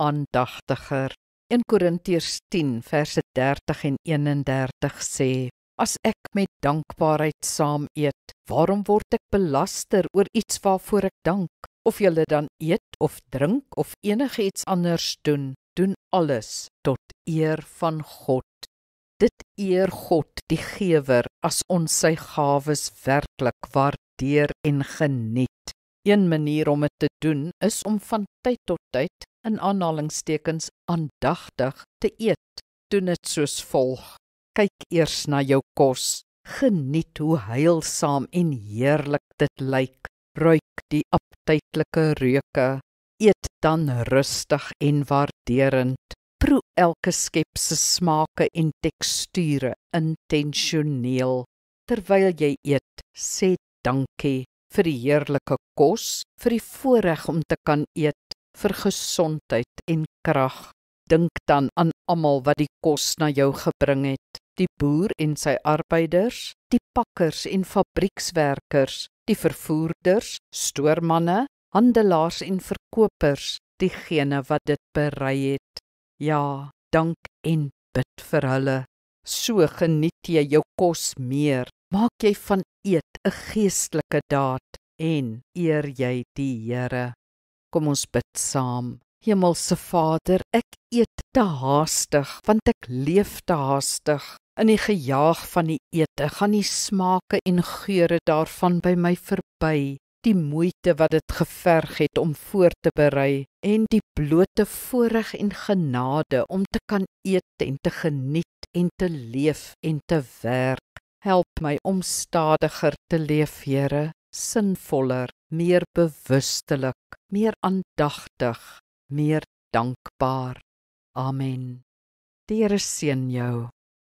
aandagtiger. 1 Korintiërs 10 verse 30 en 31 sê: As ek met dankbaarheid saam eet, waarom word ek belaster oor iets waarvoor ek dank? Of julle dan eet of drink of enigiets anders doen, doen alles tot eer van God. Dit eer God die Gewer as ons sy gawes werklik waardeer en geniet. Een manier om dit te doen is om van tyd tot tyd, in aanhalingstekens, aandagtig te eet. Doen dit soos volg: Kyk eers na jou kos, geniet hoe heilsaam en heerlik dit lyk, ruik die aptytelike reuke, eet dan rustig en waarderend, proe elke skep se smake en teksture intentioneel. Terwyl jy eet, sê dankie vir die heerlike kos, vir die voorreg om te kan eet, vir gesondheid en krag. Dink dan aan almal wat die kos na jou gebring het, die boer en sy arbeiders, die pakkers en fabriekswerkers, die vervoerders, stoormanne, handelaars en verkopers, diegene wat dit berei het. Ja, dank en bid vir hulle. So geniet jy jou kos meer, maak jy van eet 'n geestelike daad en eer jy die Here. Kom ons bid saam. Hemelse Vader, ek eet te haastig, want ek leef te haastig. In die gejaag van die ete gaan die smake en geure daarvan by my verby. Die moeite wat dit geverg het om voor te berei en die blote voorreg en genade om te kan eet en te geniet en te leef en te werk. Help my om stadiger te leef, Here, sinvoller, meer bewustelik, meer aandagtig, meer dankbaar. Amen. Die Here seën jou.